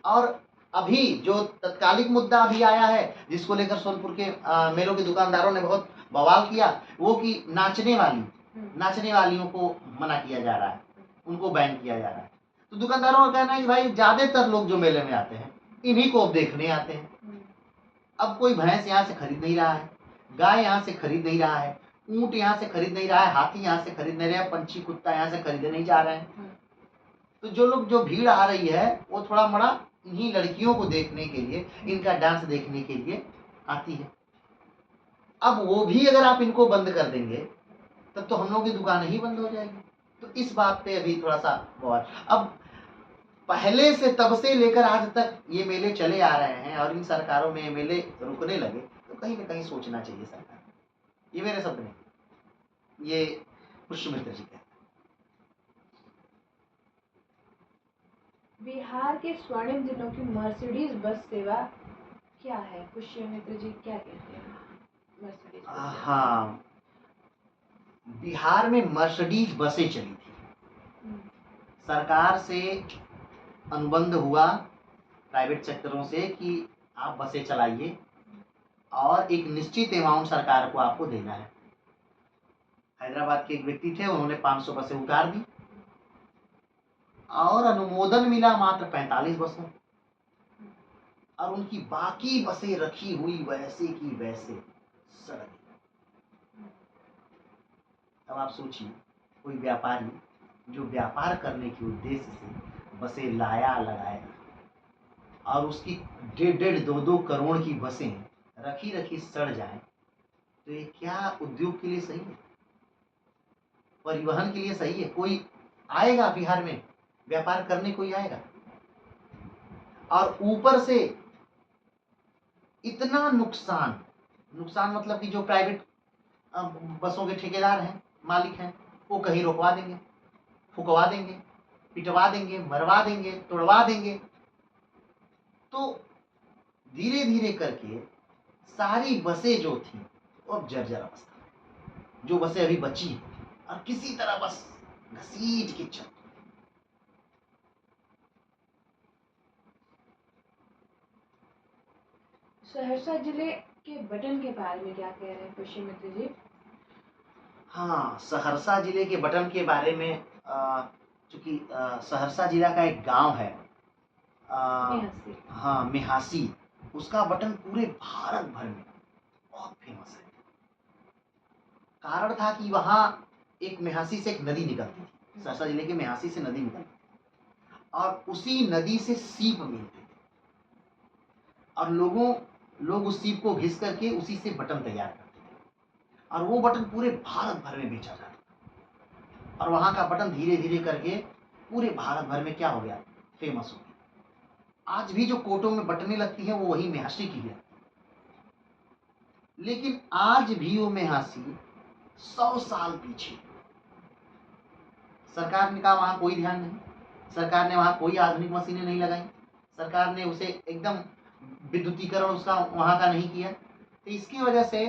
और अभी जो तत्कालिक मुद्दा अभी आया है, जिसको लेकर सोनपुर के मेलों के दुकानदारों ने बहुत बवाल किया, वो कि नाचने वालियों को मना किया जा रहा है, उनको बैन किया जा रहा है। तो दुकानदारों का कहना है कि भाई ज्यादातर लोग जो मेले में आते हैं इन्हीं को अब देखने आते हैं। अब कोई भैंस यहाँ से खरीद नहीं रहा है, गाय यहाँ से खरीद नहीं रहा है, ऊंट यहाँ से खरीद नहीं रहा है, हाथी यहाँ से खरीद नहीं रहा है, पंछी कुत्ता यहाँ से खरीदे नहीं जा रहे हैं। तो जो भीड़ आ रही है वो थोड़ा बड़ा इन्हीं लड़कियों को देखने के लिए, इनका डांस देखने के लिए आती है। अब वो भी अगर आप इनको बंद कर देंगे तब तो हम लोगों की दुकान ही बंद हो जाएगी। तो इस बात पे अभी थोड़ा सा बहुत, अब पहले से तब से लेकर आज तक ये मेले चले आ रहे हैं और इन सरकारों में ये मेले रुकने लगे, तो कहीं ना कहीं सोचना चाहिए सरकार। ये मेरे शब्द नहीं, ये पुष्यमित्र जी का। बिहार के स्वर्णिम दिनों की मर्सिडीज बस सेवा क्या है? पुष्यमित्र जी क्या कहते हैं मर्सिडीज बस सेवा? हाँ, बिहार में मर्सिडीज बसें चली थी। सरकार से अनुबंध हुआ प्राइवेट सेक्टरों से कि आप बसें चलाइए और एक निश्चित अमाउंट सरकार को आपको देना है। हैदराबाद के एक व्यक्ति थे, उन्होंने 500 बसें उतार दी और अनुमोदन मिला मात्र 45 बसों, और उनकी बाकी बसें रखी हुई वैसे की वैसे सड़ गई। अब आप सोचिए, कोई व्यापारी जो व्यापार करने के उद्देश्य से बसें लाया लगाया और उसकी 1.5-2 करोड़ की बसें रखी रखी सड़ जाए, तो ये क्या उद्योग के लिए सही है? परिवहन के लिए सही है? कोई आएगा बिहार में व्यापार करने? कोई आएगा? और ऊपर से इतना नुकसान, मतलब कि जो प्राइवेट बसों के ठेकेदार हैं, मालिक हैं, वो कहीं रोकवा देंगे, फुकवा देंगे, पिटवा देंगे, मरवा देंगे, तोड़वा देंगे। तो धीरे धीरे करके सारी बसें जो थी वो अब जर्जर अवस्था, जो बसें अभी बची और किसी तरह बस घसीट के चल। सहरसा जिले के बटन के बारे में क्या कह रहे हैं पुष्यमित्र जी? हाँ, सहरसा जिले के बटन के बारे में, चूंकि सहरसा जिला का एक गांव है, मेहसी। हाँ मेहासी, उसका बटन पूरे भारत भर में बहुत फेमस है। कारण था कि वहाँ एक मेहासी से एक नदी निकलती थी, सहरसा जिले के मेहासी से नदी निकलती थी और उसी नदी से सीप मिलते थे और लोग उस सीप को घिस करके उसी से बटन तैयार करते थे और वो बटन पूरे भारत भर में बेचा जाता था। और वहाँ का बटन धीरे धीरे करके पूरे भारत भर में क्या हो गया? फेमस हो गया। आज भी जो कोटों में बटनें लगती हैं वो वही मेहासी की है, लेकिन आज भी वो मेहासी 100 साल पीछे। सरकार ने कहा वहां कोई ध्यान नहीं, सरकार ने वहां कोई आधुनिक मशीनें नहीं लगाई, सरकार ने उसे एकदम विद्युतीकरण उसका वहां का नहीं किया। तो इसकी वजह से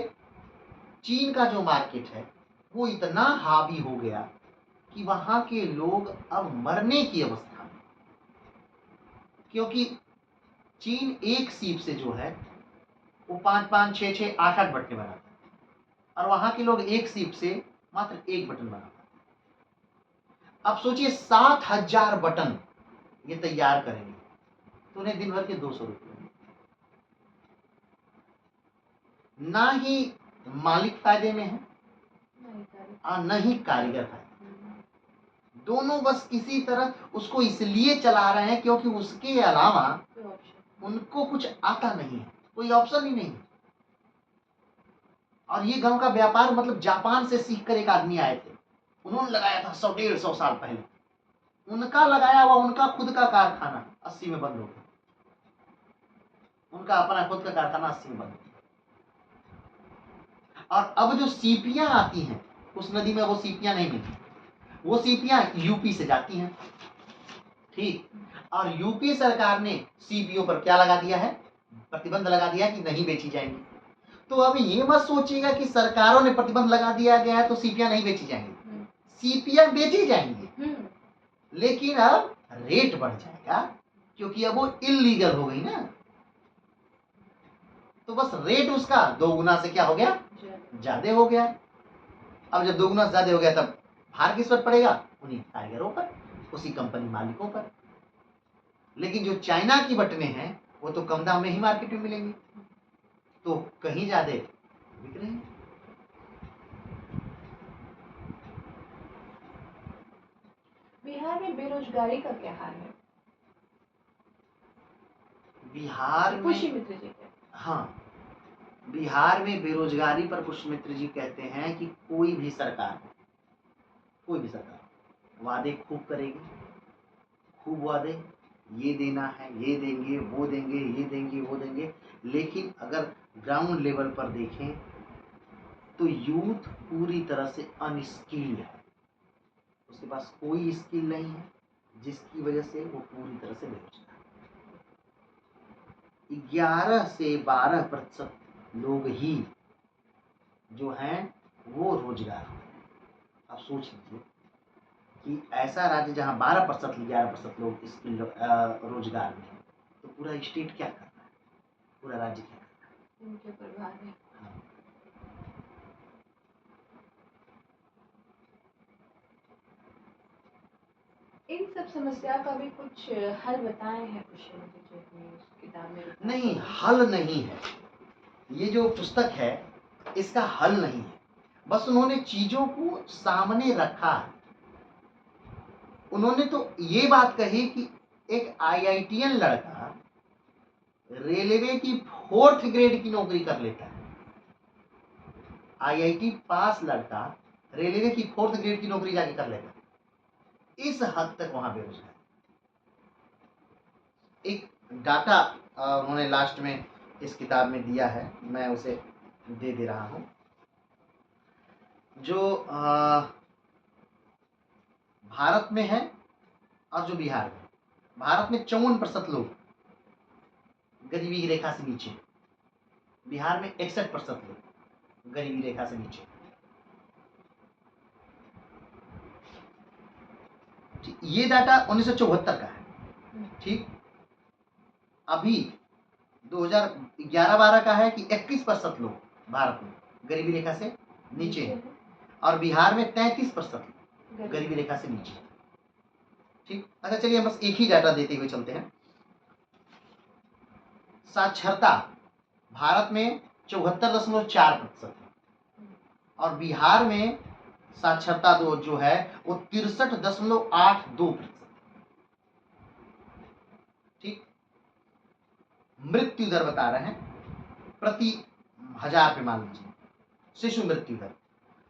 चीन का जो मार्केट है वो इतना हावी हो गया कि वहां के लोग अब मरने की अवस्था में, क्योंकि चीन एक सीप से जो है वो 5-5, 6-6, 8-8 बटने बनाता है और वहां के लोग एक सीप से मात्र एक बटन बनाते हैं। अब सोचिए 7,000 बटन ये तैयार करेंगे तो उन्हें दिन भर के 200 रुपये, ना ही मालिक फायदे में है और न ही कारीगर फायदे में। दोनों बस किसी तरह उसको इसलिए चला रहे हैं क्योंकि उसके अलावा उनको कुछ आता नहीं है, कोई ऑप्शन ही नहीं। और ये गांव का व्यापार मतलब जापान से सीखकर एक आदमी आए थे, उन्होंने लगाया था 100-150 साल पहले, उनका लगाया हुआ उनका खुद का कारखाना 80 में बंद हो गया, उनका अपना खुद का कारखाना 80 में बंद हो गया। और अब जो सीपियां आती हैं उस नदी में, वो सीपियां नहीं मिलती, वो सीपियां यूपी से जाती हैं, ठीक। और यूपी सरकार ने सीपियों पर क्या लगा दिया है? प्रतिबंध लगा दिया कि नहीं बेची जाएंगी। तो अब ये मत सोचिएगा कि सरकारों ने प्रतिबंध लगा दिया गया है तो सीपियां नहीं बेची जाएंगी, सीपियां बेची जाएंगी, लेकिन अब रेट बढ़ जाएगा क्योंकि अब वो इलीगल हो गई ना। तो बस रेट उसका 2 गुना से क्या हो गया? ज्यादा हो गया। अब जब 2 गुना से ज्यादा हो गया तब भार किस पर पड़ेगा? उन्हीं कारीगरों पर, उसी कंपनी मालिकों पर। लेकिन जो चाइना की बटने हैं वो तो कम दाम में ही मार्केट में मिलेंगी, तो कहीं ज्यादा बिक रही है। बिहार में बेरोजगारी का क्या हाल है? बिहार में, पुष्यमित्र जी के। हाँ, बिहार में बेरोजगारी पर पुष्यमित्र जी कहते हैं कि कोई भी सरकार वादे खूब करेगी, खूब वादे, ये देना है, ये देंगे, वो देंगे, ये देंगे, वो देंगे, लेकिन अगर ग्राउंड लेवल पर देखें तो यूथ पूरी तरह से अनस्किल्ड है, उसके पास कोई स्किल नहीं है, जिसकी वजह से वो पूरी तरह से बेरोजगार। 11 से 12% लोग ही जो हैं वो रोजगार हैं। आप सोच लीजिए कि ऐसा राज्य जहाँ 12% 11% लोग स्किल रोजगार में है, तो पूरा स्टेट क्या कर रहा है, पूरा राज्य क्या कर रहा है, उनके ऊपर भार है। हाँ। इन सब समस्या का भी कुछ हल बताए हैं पुष्यमित्र जी अपनी उस किताब में? नहीं, हल नहीं है, ये जो पुस्तक है इसका हल नहीं है, बस उन्होंने चीजों को सामने रखा है। उन्होंने तो ये बात कही कि एक आईआईटीएन लड़का रेलवे की 4th ग्रेड की नौकरी कर लेता है, आईआईटी पास लड़का रेलवे की 4th ग्रेड की नौकरी जाके कर लेता है, इस हद तक वहां बेरोजगार। एक डाटा उन्होंने लास्ट में इस किताब में दिया है, मैं उसे दे रहा हूं, जो भारत में है और जो बिहार में। भारत में 54% लोग गरीबी की रेखा से नीचे, बिहार में 61% लोग गरीबी रेखा से नीचे। ये डाटा 1974 का है, ठीक। अभी 2011-12 का है कि 21% लोग भारत में गरीबी रेखा से नीचे हैं और बिहार में 33% गरीबी रेखा से नीचे, ठीक। अच्छा चलिए हम बस एक ही डाटा देते हुए चलते हैं। साक्षरता भारत में 74.4% है और बिहार में साक्षरता जो है वो 63.82%, ठीक। मृत्यु दर बता रहे हैं प्रति 1000 पे, मान लीजिए शिशु मृत्यु दर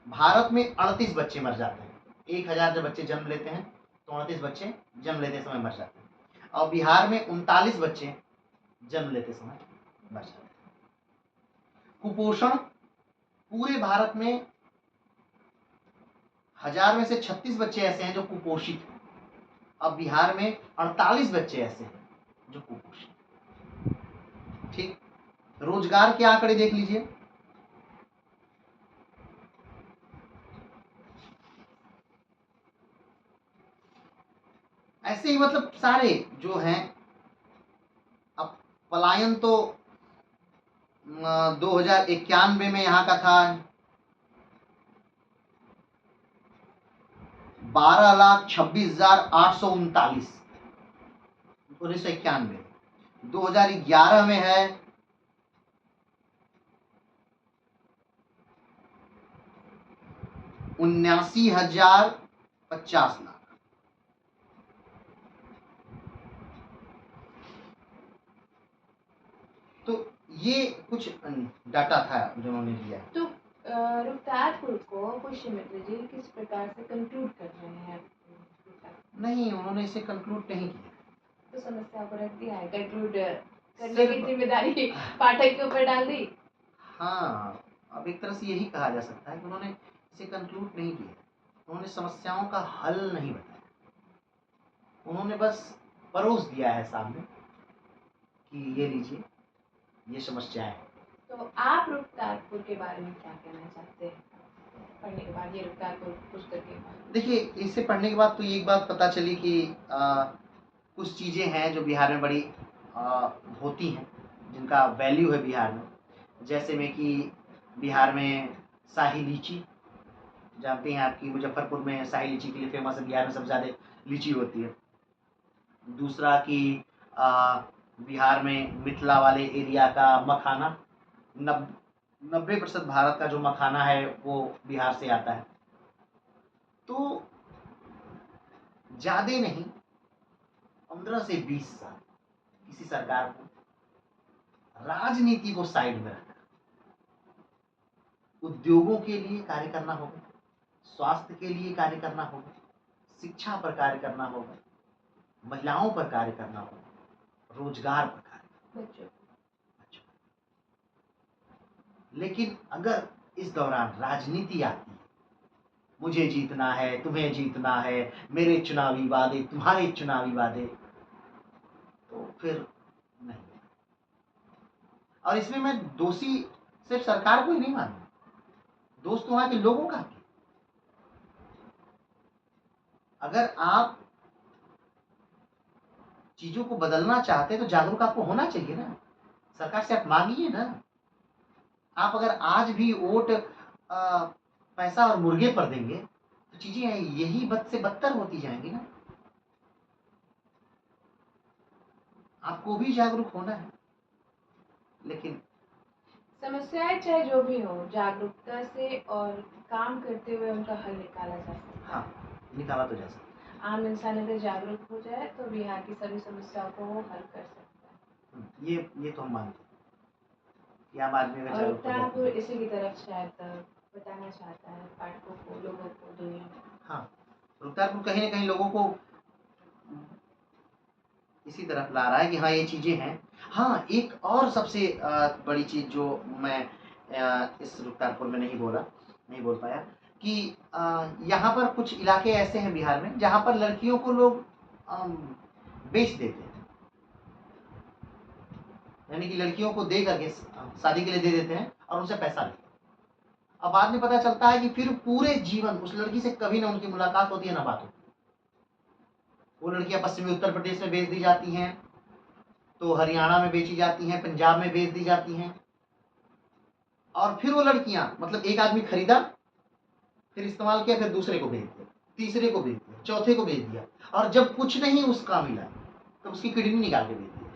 भारत में 38 बच्चे मर जाते हैं, 1000 जब बच्चे जन्म लेते हैं तो 38 बच्चे जन्म लेते समय मर जाते हैं, और बिहार में 39 बच्चे जन्म लेते समय मर जाते हैं। कुपोषण पूरे भारत में 1000 में से 36 बच्चे ऐसे हैं जो कुपोषित हैं, अब बिहार में 48 बच्चे ऐसे हैं जो कुपोषित, ठीक। रोजगार के आंकड़े देख लीजिए, ऐसे ही मतलब सारे जो हैं। अब पलायन तो 2091 में यहाँ का था 12,26,839, 1991। 2011 में है 79,050 लाख। तो ये कुछ डाटा था जो उन्होंने दिया। तो रुकतारपुर को पुष्यमित्र जी किस प्रकार से कंक्लूड कर रहे हैं? नहीं, उन्होंने इसे कंक्लूड नहीं किया, तो समस्या को रख दिया है, कंक्लूड करने की जिम्मेदारी पाठक के ऊपर डाल दी। हाँ, अब एक तरह से यही कहा जा सकता है कि उन्होंने इसे कंक्लूड नहीं किया, उन्होंने समस्याओं का हल नहीं बताया, उन्होंने बस परोस दिया है सामने कि ये लीजिए ये समस्याएं हैं। तो आप रुकतारपुर के बारे में क्या कहना चाहते हैं पढ़ने के बाद, ये रुकतारपुर पुस्तक के बाद? देखिए, इसे पढ़ने के बाद तो एक बात पता चली कि कुछ चीज़ें हैं जो बिहार में बड़ी होती हैं, जिनका वैल्यू है बिहार में, जैसे में कि बिहार में शाही लीची, जानते हैं आपकी मुजफ्फरपुर में शाही लीची के लिए फेमस है, बिहार में सबसे ज़्यादा लीची होती है। दूसरा कि बिहार में मिथिला वाले एरिया का मखाना, 90% भारत का जो मखाना है वो बिहार से आता है। तो ज्यादा नहीं 15 से 20 साल किसी सरकार को राजनीति को साइड में रखकर उद्योगों के लिए कार्य करना होगा, स्वास्थ्य के लिए कार्य करना होगा, शिक्षा पर कार्य करना होगा, महिलाओं पर कार्य करना होगा, रोजगार पर कार्य करना बच्चों होगा। लेकिन अगर इस दौरान राजनीति आती है, मुझे जीतना है, तुम्हें जीतना है, मेरे चुनावी वादे, तुम्हारे चुनावी वादे, तो फिर नहीं। और इसमें मैं दोषी सिर्फ सरकार को ही नहीं मानूंगा, दोष तो वहां के लोगों का भी। अगर आप चीजों को बदलना चाहते हैं तो जागरूक आपको होना चाहिए ना, सरकार से आप मांगिए ना। आप अगर आज भी वोट पैसा और मुर्गे पर देंगे तो चीजें यही बद से बदतर होती जाएंगी ना। आपको भी जागरूक होना है, लेकिन समस्याएं चाहे जो भी हो, जागरूकता से और काम करते हुए उनका हल निकाला जा सकता है। हाँ, निकाला तो जा सकता है। आम इंसान अगर जागरूक हो जाए तो बिहार की सभी समस्याओं को वो हल कर सकता है। ये तो हम मानते हैं कि आम आदमी अगर और जागरूक हो रुकतापुर जाए। इसी की तरफ शायद बताना चाहता है पाठकों को, लोगों को, दुनिया में। हाँ, रुकतारपुर कहीं ना कहीं लोगों को इसी तरफ ला रहा है कि हाँ ये चीजें हैं। हाँ, एक और सबसे बड़ी चीज जो मैं इस रुकतारपुर में नहीं बोल पाया कि यहाँ पर कुछ इलाके ऐसे हैं बिहार में जहाँ पर लड़कियों को लोग बेच देते हैं, यानी कि लड़कियों को दे करके शादी के लिए दे देते हैं और उनसे पैसा लेते हैं। अब बाद में पता चलता है कि फिर पूरे जीवन उस लड़की से कभी ना उनकी मुलाकात होती है ना बात होती है। वो लड़कियां पश्चिमी उत्तर प्रदेश में बेच दी जाती हैं, तो हरियाणा में बेची जाती हैं, पंजाब में बेच दी जाती हैं। और फिर वो लड़कियां, मतलब एक आदमी खरीदा, फिर इस्तेमाल किया, फिर दूसरे को बेच दिया, तीसरे को बेच दिया, चौथे को बेच दिया, और जब कुछ नहीं उसका मिला तो उसकी किडनी निकाल के बेच दिया।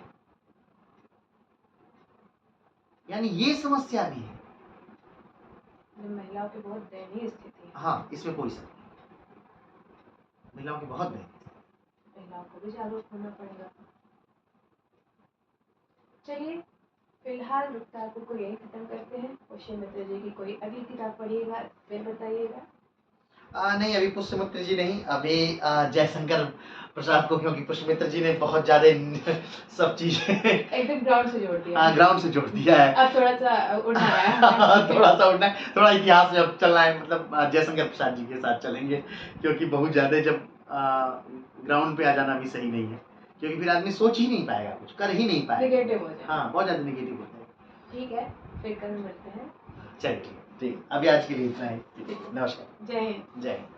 यानी ये समस्या भी है। महिलाओं की बहुत दयनीय स्थिति है। हाँ, इसमें कोई शक नहीं, महिलाओं की बहुत दयनीय। महिलाओं को भी जागरूक होना पड़ेगा। चलिए, फिलहाल रुकतापुर को यही खत्म करते हैं। पुष्यमित्र जी की कोई अगली किताब पढ़िएगा, फिर बताइएगा। नहीं, अभी पुष्यमित्र जी नहीं, अभी जयशंकर प्रसाद को, क्योंकि पुष्यमित्र जी ने बहुत ज्यादा सब चीजें एकदम ग्राउंड से जोड़ दिया। हाँ, ग्राउंड से जोड़ दिया है। अब थोड़ा सा उड़ना है थोड़ा सा उड़ना है, थोड़ा इतिहास में अब चलना है, मतलब जयशंकर प्रसाद जी के साथ चलेंगे, क्योंकि बहुत ज्यादा जब ग्राउंड पे आ जाना भी सही नहीं है, क्योंकि फिर आदमी सोच ही नहीं पाएगा, कुछ कर ही नहीं पाएगा, नेगेटिव हो जाए। हाँ, बहुत ज्यादा नेगेटिव होता है। ठीक है, फिर कल मिलते हैं। चलिए, ठीक, अभी आज के लिए इतना ही। नमस्कार। जय हिंद। जय हिंद।